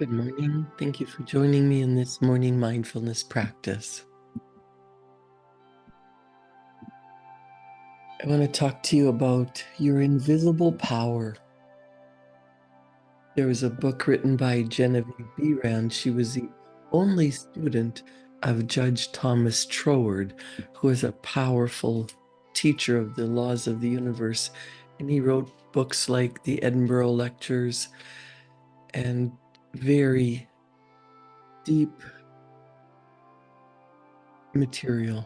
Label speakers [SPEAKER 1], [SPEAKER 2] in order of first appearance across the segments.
[SPEAKER 1] Good morning. Thank you for joining me in this morning mindfulness practice. I want to talk to you about your invisible power. There was a book written by Genevieve Behrend. She was the only student of Judge Thomas Troward, who was a powerful teacher of the laws of the universe. And he wrote books like the Edinburgh Lectures and very deep material.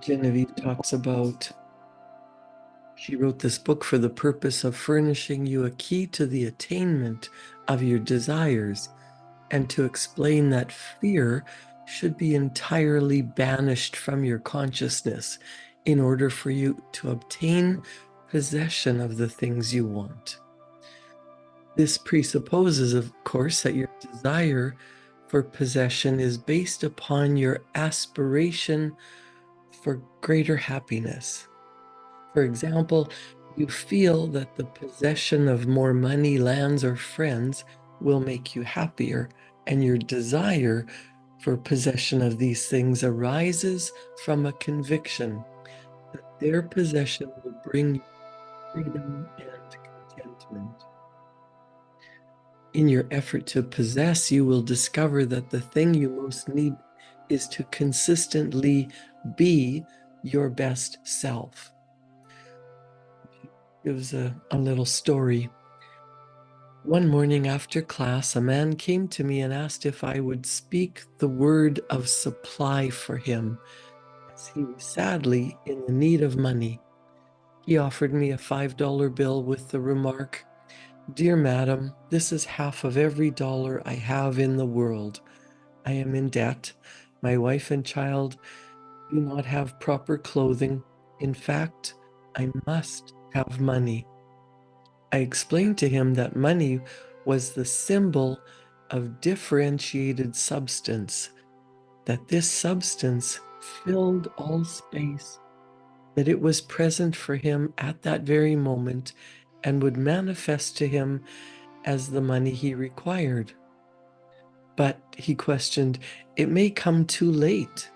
[SPEAKER 1] Genevieve talks about, she wrote this book for the purpose of furnishing you a key to the attainment of your desires and to explain that fear should be entirely banished from your consciousness in order for you to obtain possession of the things you want. This presupposes, of course, that your desire for possession is based upon your aspiration for greater happiness. For example, you feel that the possession of more money, lands, or friends will make you happier, and your desire for possession of these things arises from a conviction that their possession will bring you freedom and contentment. In your effort to possess, you will discover that the thing you most need is to consistently be your best self. Gives a little story. One morning after class, a man came to me and asked if I would speak the word of supply for him, as he was sadly in the need of money. He offered me a $5 bill with the remark, "Dear madam, this is half of every dollar I have in the world. I am in debt. My wife and child do not have proper clothing. In fact, I must have money." I explained to him that money was the symbol of differentiated substance, that this substance filled all space, that it was present for him at that very moment and would manifest to him as the money he required. But he questioned, "It may come too late."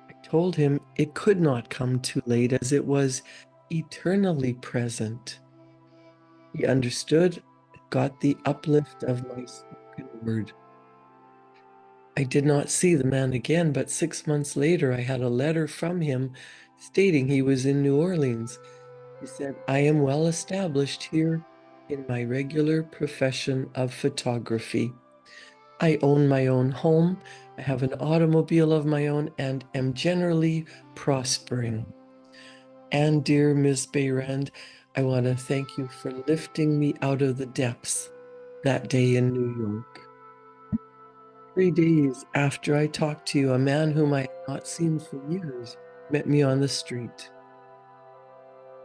[SPEAKER 1] I told him it could not come too late as it was eternally present. He understood, got the uplift of my spoken word. I did not see the man again, but 6 months later, I had a letter from him stating he was in New Orleans. He said, "I am well established here in my regular profession of photography. I own my own home, I have an automobile of my own, and am generally prospering. And dear Miss Behrend, I want to thank you for lifting me out of the depths that day in New York." 3 days after I talked to you, a man whom I had not seen for years met me on the street.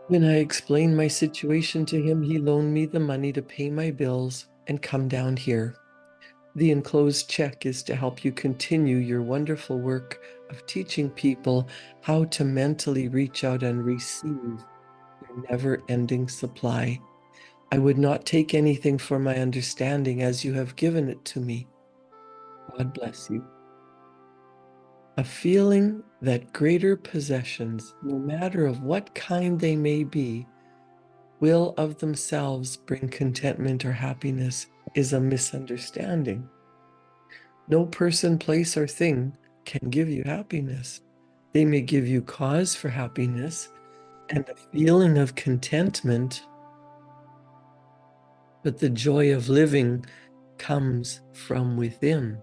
[SPEAKER 1] When I explained my situation to him, he loaned me the money to pay my bills and come down here. The enclosed check is to help you continue your wonderful work of teaching people how to mentally reach out and receive your never-ending supply. I would not take anything for my understanding as you have given it to me. God bless you. A feeling that greater possessions, no matter of what kind they may be, will of themselves bring contentment or happiness is a misunderstanding. No person, place, or thing can give you happiness. They may give you cause for happiness and a feeling of contentment, but the joy of living comes from within.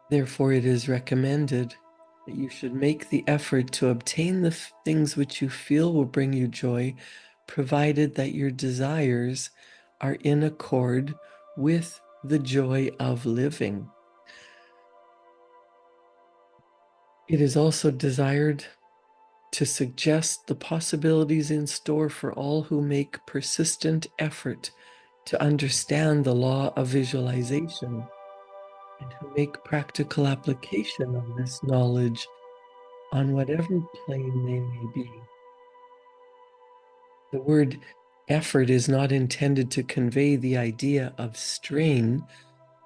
[SPEAKER 1] Therefore, it is recommended that you should make the effort to obtain the things which you feel will bring you joy, provided that your desires are in accord with the joy of living. It is also desired to suggest the possibilities in store for all who make persistent effort to understand the law of visualization and who make practical application of this knowledge on whatever plane they may be. The word effort is not intended to convey the idea of strain.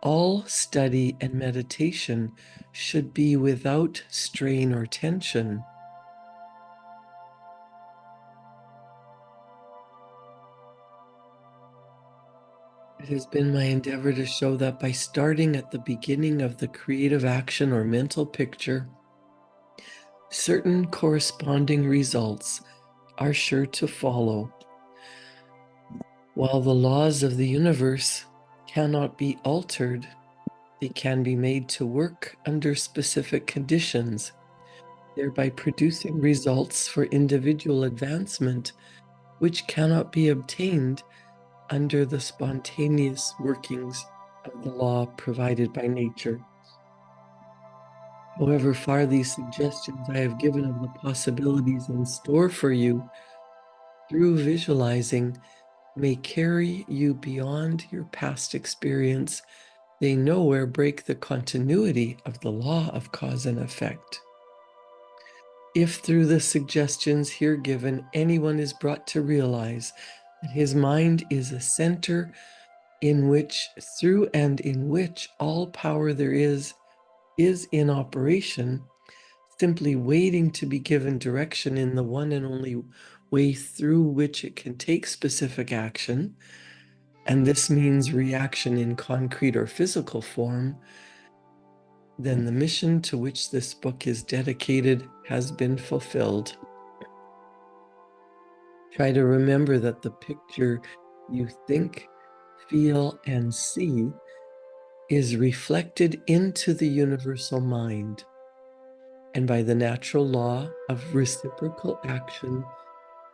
[SPEAKER 1] All study and meditation should be without strain or tension. It has been my endeavor to show that by starting at the beginning of the creative action or mental picture, certain corresponding results are sure to follow. While the laws of the universe cannot be altered, they can be made to work under specific conditions, thereby producing results for individual advancement which cannot be obtained under the spontaneous workings of the law provided by nature. However far these suggestions I have given of the possibilities in store for you through visualizing may carry you beyond your past experience, they nowhere break the continuity of the law of cause and effect. If through the suggestions here given, anyone is brought to realize that his mind is a center in which, through and in which all power there is in operation, simply waiting to be given direction in the one and only way through which it can take specific action, and this means reaction in concrete or physical form, then the mission to which this book is dedicated has been fulfilled. Try to remember that the picture you think, feel, and see is reflected into the universal mind, and by the natural law of reciprocal action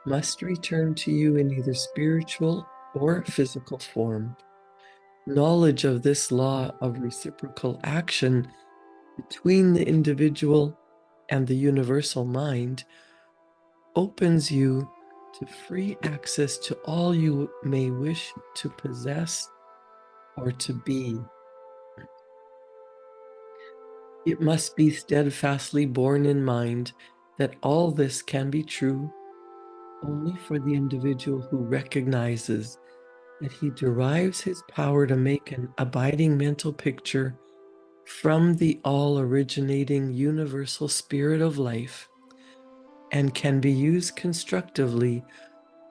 [SPEAKER 1] must return to you in either spiritual or physical form. Knowledge of this law of reciprocal action between the individual and the universal mind opens you to free access to all you may wish to possess or to be. It must be steadfastly borne in mind that all this can be true only for the individual who recognizes that he derives his power to make an abiding mental picture from the all-originating universal spirit of life and can be used constructively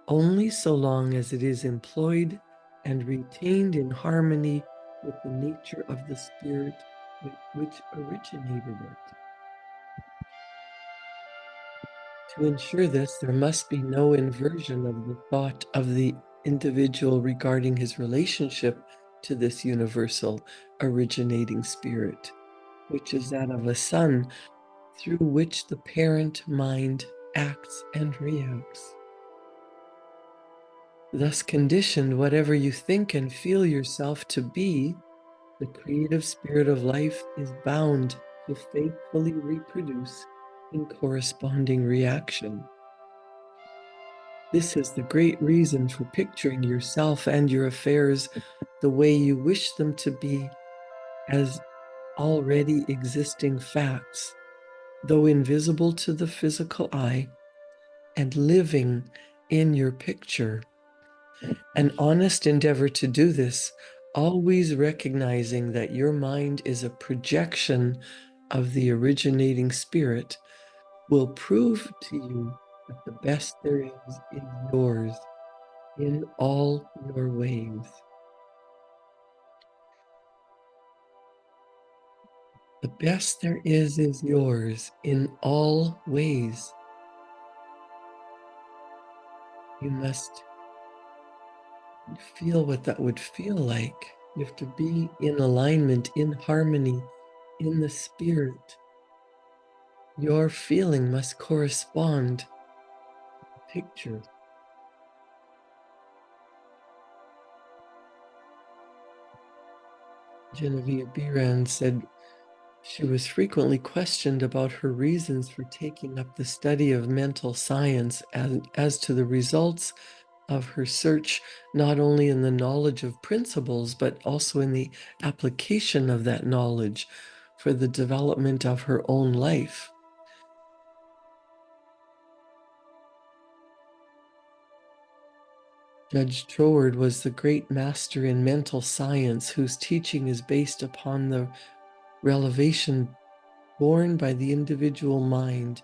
[SPEAKER 1] only so long as it is employed and retained in harmony with the nature of the spirit which originated it. To ensure this, there must be no inversion of the thought of the individual regarding his relationship to this universal originating spirit, which is that of a son through which the parent mind acts and reacts. Thus conditioned, whatever you think and feel yourself to be, the creative spirit of life is bound to faithfully reproduce in corresponding reaction. This is the great reason for picturing yourself and your affairs the way you wish them to be, as already existing facts, though invisible to the physical eye, and living in your picture. An honest endeavor to do this, always recognizing that your mind is a projection of the originating spirit, will prove to you that the best there is yours in all your ways. The best there is yours in all ways. You must feel what that would feel like. You have to be in alignment, in harmony, in the spirit. Your feeling must correspond to the picture. Genevieve Behrend said she was frequently questioned about her reasons for taking up the study of mental science as to the results of her search, not only in the knowledge of principles, but also in the application of that knowledge for the development of her own life. Judge Troward was the great master in mental science whose teaching is based upon the revelation born by the individual mind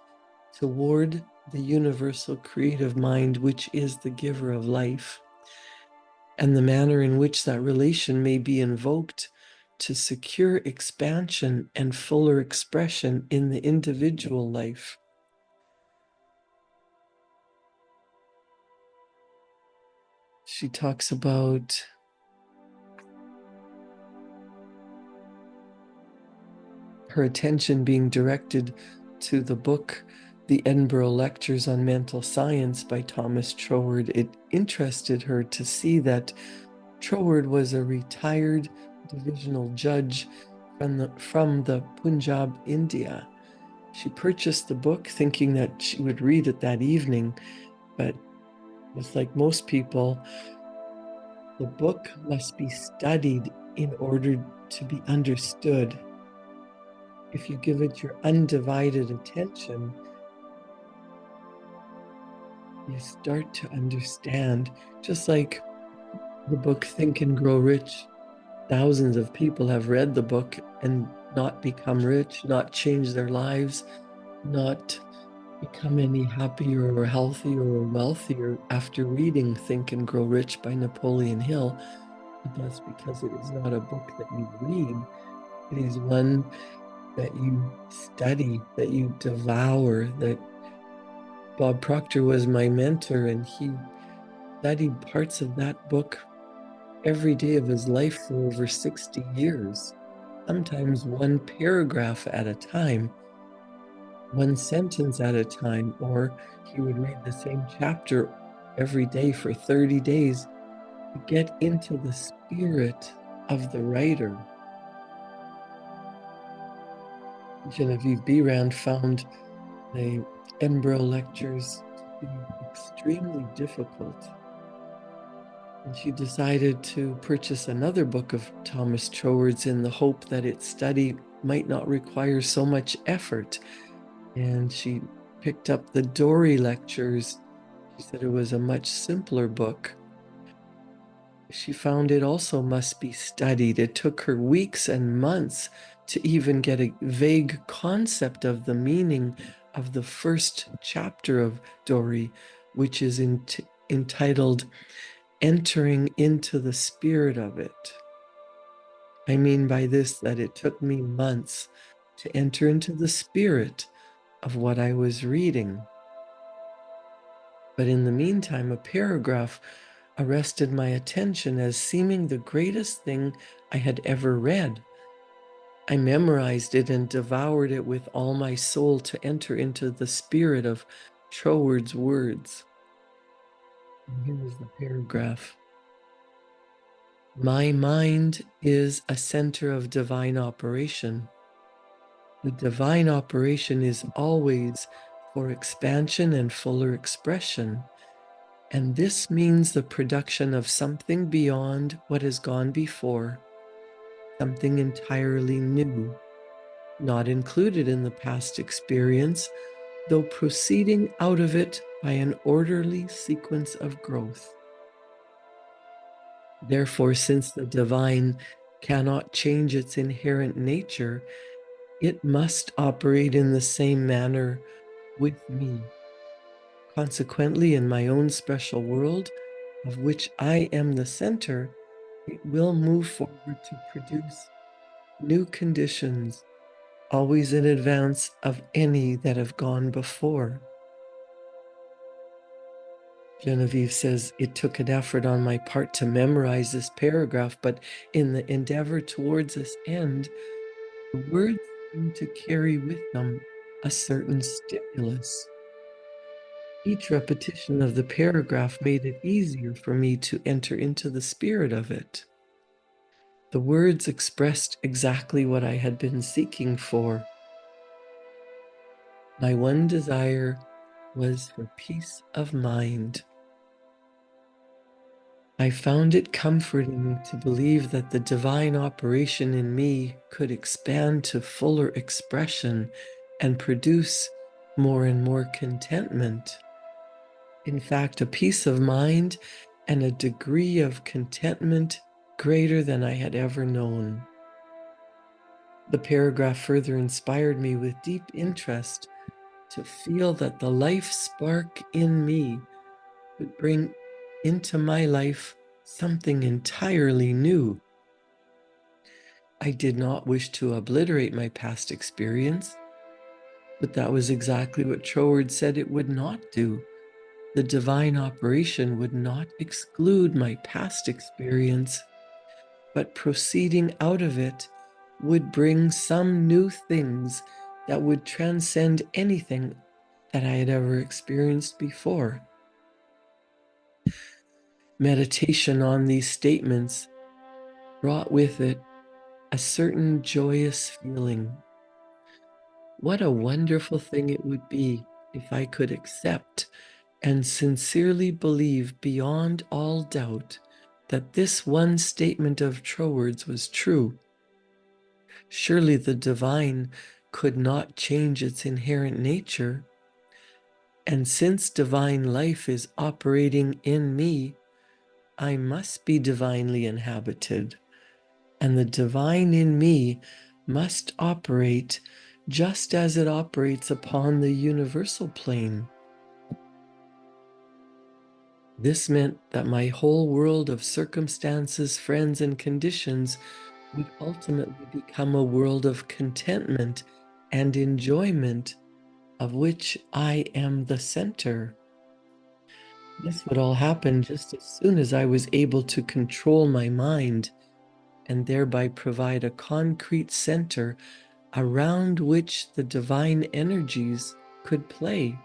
[SPEAKER 1] toward the universal creative mind, which is the giver of life, and the manner in which that relation may be invoked to secure expansion and fuller expression in the individual life. She talks about her attention being directed to the book, The Edinburgh Lectures on Mental Science by Thomas Troward. It interested her to see that Troward was a retired divisional judge from the Punjab, India. She purchased the book thinking that she would read it that evening, but just like most people, the book must be studied in order to be understood. If you give it your undivided attention, you start to understand, just like the book Think and Grow Rich. Thousands of people have read the book and not become rich, not change their lives, not become any happier or healthier or wealthier after reading Think and Grow Rich by Napoleon Hill. But that's because it is not a book that you read. It is one that you study, that you devour. That Bob Proctor was my mentor, and he studied parts of that book every day of his life for over 60 years, sometimes one paragraph at a time, one sentence at a time, or he would read the same chapter every day for 30 days to get into the spirit of the writer. Genevieve Behrand found the Edinburgh lectures to be extremely difficult, and she decided to purchase another book of Thomas Troward's in the hope that its study might not require so much effort. And she picked up the Dory lectures. She said it was a much simpler book. She found it also must be studied. It took her weeks and months to even get a vague concept of the meaning of the first chapter of Dory, which is entitled Entering into the Spirit of It. I mean by this that it took me months to enter into the spirit of what I was reading. But in the meantime, a paragraph arrested my attention as seeming the greatest thing I had ever read. I memorized it and devoured it with all my soul to enter into the spirit of Troward's words. And here is the paragraph. My mind is a center of divine operation. The divine operation is always for expansion and fuller expression. And this means the production of something beyond what has gone before, something entirely new, not included in the past experience, though proceeding out of it by an orderly sequence of growth. Therefore, since the divine cannot change its inherent nature, it must operate in the same manner with me. Consequently, in my own special world, of which I am the center, it will move forward to produce new conditions, always in advance of any that have gone before. Genevieve says, it took an effort on my part to memorize this paragraph, but in the endeavor towards this end, the words seem to carry with them a certain stimulus. Each repetition of the paragraph made it easier for me to enter into the spirit of it. The words expressed exactly what I had been seeking for. My one desire was for peace of mind. I found it comforting to believe that the divine operation in me could expand to fuller expression and produce more and more contentment. In fact, a peace of mind and a degree of contentment greater than I had ever known. The paragraph further inspired me with deep interest to feel that the life spark in me would bring into my life something entirely new. I did not wish to obliterate my past experience, but that was exactly what Troward said it would not do. The divine operation would not exclude my past experience, but proceeding out of it would bring some new things that would transcend anything that I had ever experienced before. Meditation on these statements brought with it a certain joyous feeling. What a wonderful thing it would be if I could accept and sincerely believe beyond all doubt that this one statement of Troward's was true. Surely the divine could not change its inherent nature. And since divine life is operating in me, I must be divinely inhabited. And the divine in me must operate just as it operates upon the universal plane. This meant that my whole world of circumstances, friends, and conditions would ultimately become a world of contentment and enjoyment, of which I am the center. This would all happen just as soon as I was able to control my mind and thereby provide a concrete center around which the divine energies could play.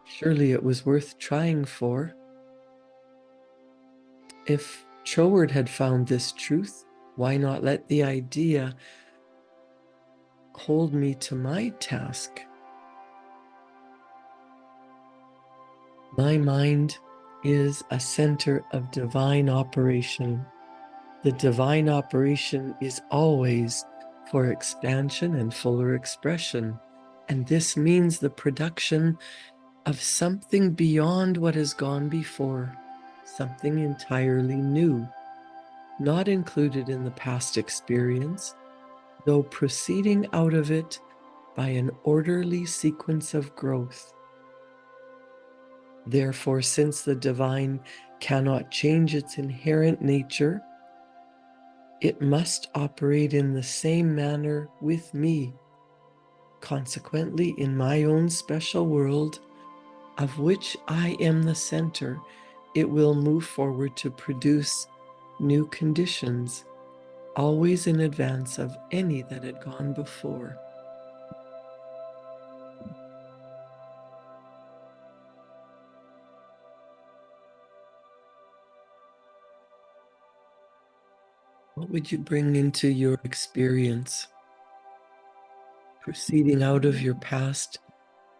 [SPEAKER 1] Surely it was worth trying for. If Troward had found this truth, why not let the idea hold me to my task? My mind is a center of divine operation. The divine operation is always for expansion and fuller expression. And this means the production of something beyond what has gone before, something entirely new, not included in the past experience, though proceeding out of it by an orderly sequence of growth. Therefore, since the divine cannot change its inherent nature, it must operate in the same manner with me. Consequently, in my own special world, of which I am the center, it will move forward to produce new conditions, always in advance of any that had gone before. What would you bring into your experience? Proceeding out of your past,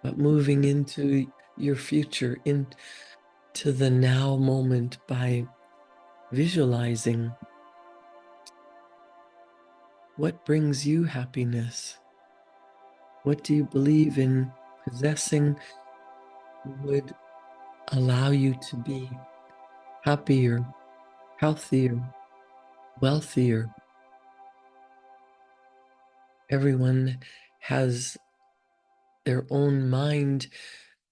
[SPEAKER 1] but moving into your future, into the now moment by visualizing. What brings you happiness? What do you believe in possessing would allow you to be happier, healthier, wealthier? Everyone has their own mind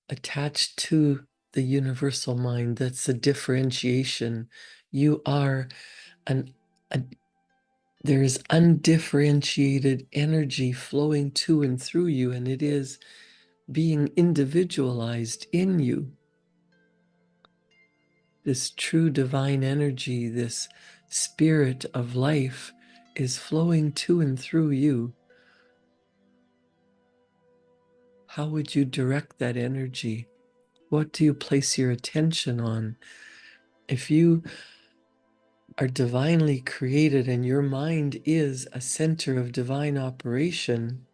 [SPEAKER 1] attached to the universal mind. That's a differentiation. You are an a, there's undifferentiated energy flowing to and through you, and it is being individualized in you. This true divine energy, this spirit of life is flowing to and through you. How would you direct that energy? What do you place your attention on? If you are divinely created and your mind is a center of divine operation,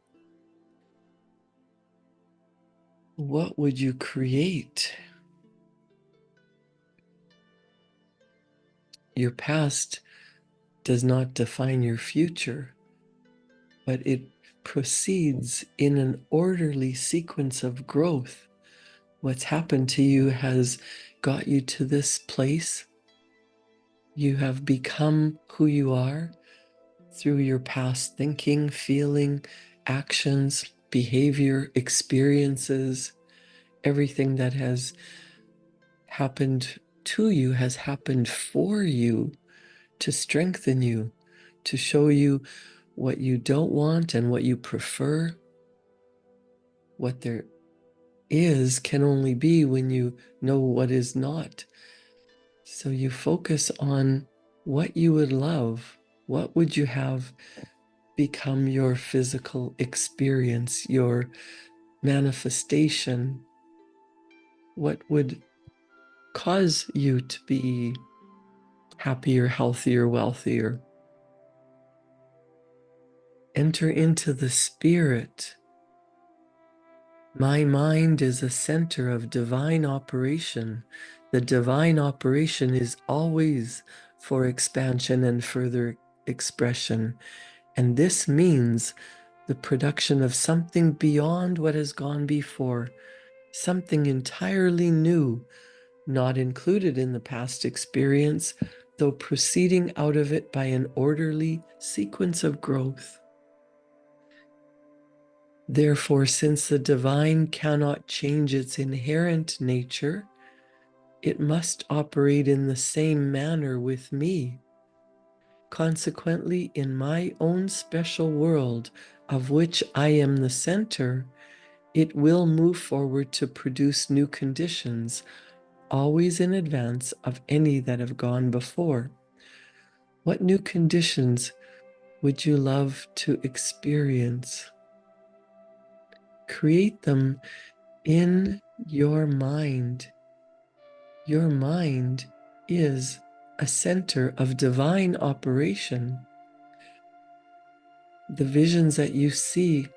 [SPEAKER 1] what would you create? Your past does not define your future, but it proceeds in an orderly sequence of growth what's happened to you has got you to this place. You have become who you are through your past thinking, feeling, actions, behavior, experiences. Everything that has happened to you has happened for you, to strengthen you, to show you what you don't want and what you prefer. What there is can only be when you know what is not. So you focus on what you would love. What would you have become your physical experience, your manifestation? What would cause you to be happier, healthier, wealthier? Enter into the spirit. My mind is a center of divine operation. The divine operation is always for expansion and further expression. And this means the production of something beyond what has gone before, something entirely new, not included in the past experience, though proceeding out of it by an orderly sequence of growth. Therefore, since the divine cannot change its inherent nature, it must operate in the same manner with me. Consequently, in my own special world, of which I am the center, it will move forward to produce new conditions, always in advance of any that have gone before. What new conditions would you love to experience? Create them in your mind. Your mind is a center of divine operation. The visions that you see,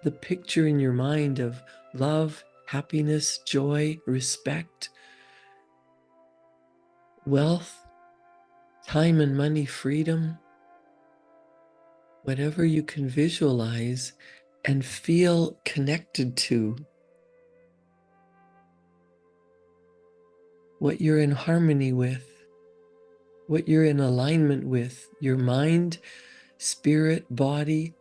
[SPEAKER 1] the picture in your mind of love, happiness, joy, respect, wealth, time and money, freedom, whatever you can visualize and feel connected to, what you're in harmony with, what you're in alignment with, your mind, spirit, body,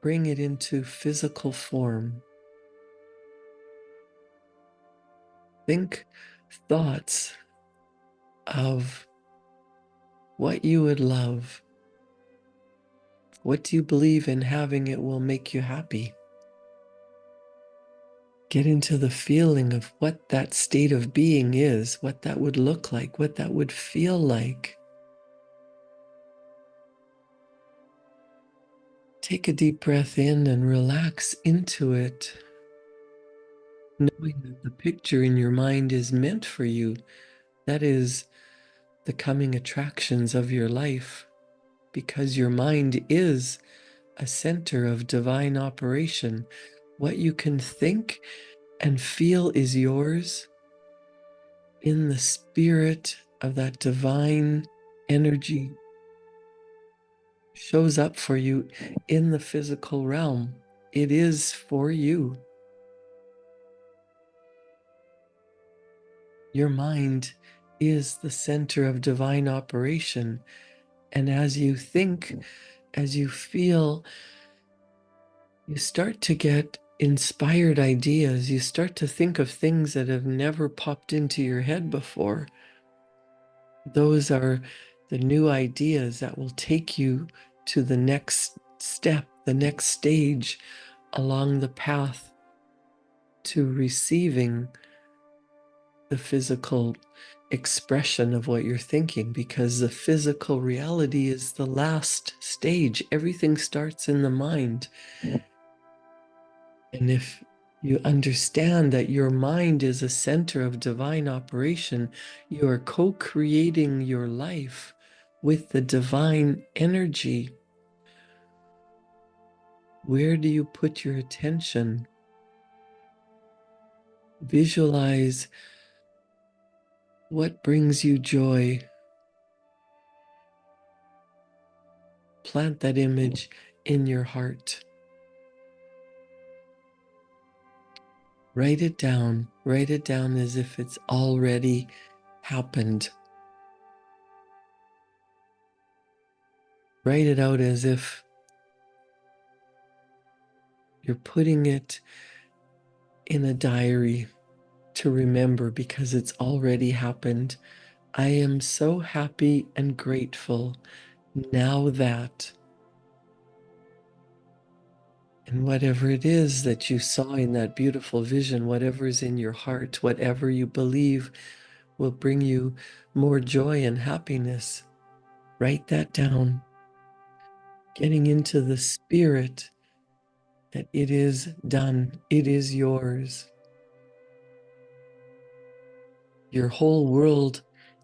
[SPEAKER 1] bring it into physical form. Think thoughts of what you would love. What do you believe in having it will make you happy? Get into the feeling of what that state of being is, what that would look like, what that would feel like. Take a deep breath in and relax into it, knowing that the picture in your mind is meant for you. That is the coming attractions of your life, because your mind is a center of divine operation. What you can think and feel is yours in the spirit of that divine energy shows up for you in the physical realm. It is for you. Your mind is the center of divine operation. And as you think, as you feel, you start to get inspired ideas. You start to think of things that have never popped into your head before. Those are the new ideas that will take you to the next step, the next stage along the path to receiving the physical expression of what you're thinking, because the physical reality is the last stage. Everything starts in the mind. And if you understand that your mind is a center of divine operation, you are co-creating your life with the divine energy. Where do you put your attention? Visualize what brings you joy. Plant that image in your heart. Write it down. Write it down as if it's already happened. Write it out as if you're putting it in a diary to remember because it's already happened. I am so happy and grateful now that, and whatever it is that you saw in that beautiful vision, whatever is in your heart, whatever you believe will bring you more joy and happiness, write that down. Getting into the spirit that it is done, it is yours. Your whole world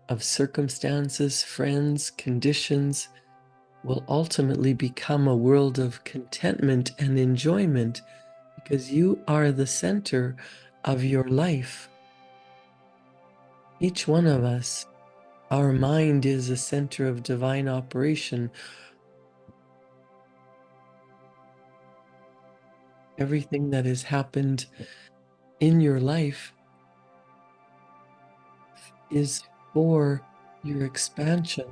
[SPEAKER 1] of circumstances, friends, conditions will ultimately become a world of contentment and enjoyment because you are the center of your life. Each one of us, our mind is a center of divine operation. Everything that has happened in your life is for your expansion,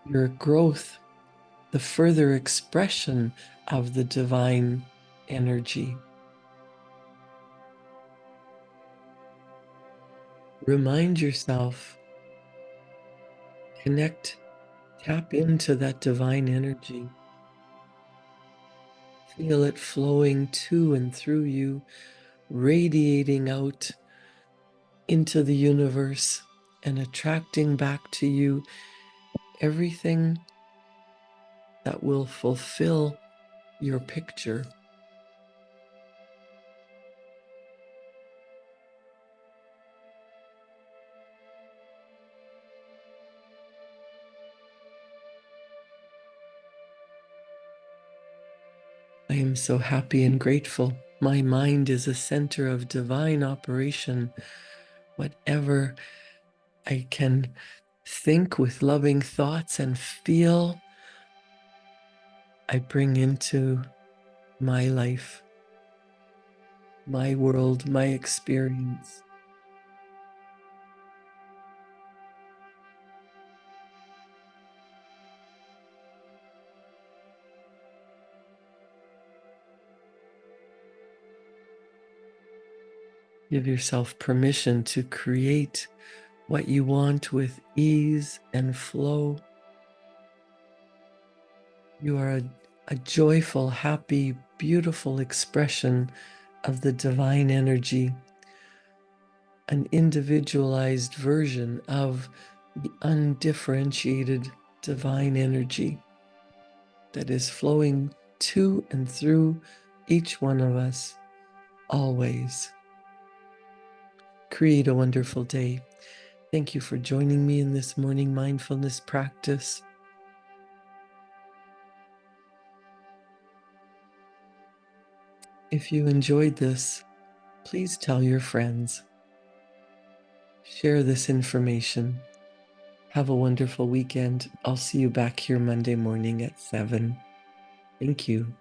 [SPEAKER 1] your growth, the further expression of the divine energy. Remind yourself, connect, tap into that divine energy. Feel it flowing to and through you, radiating out into the universe and attracting back to you everything that will fulfill your picture. I am so happy and grateful. My mind is a center of divine operation. Whatever I can think with loving thoughts and feel, I bring into my life, my world, my experience. Give yourself permission to create what you want with ease and flow. You are a joyful, happy, beautiful expression of the divine energy, an individualized version of the undifferentiated divine energy that is flowing to and through each one of us always. Create a wonderful day. Thank you for joining me in this morning mindfulness practice. If you enjoyed this, please tell your friends. Share this information. Have a wonderful weekend. I'll see you back here Monday morning at 7. Thank you.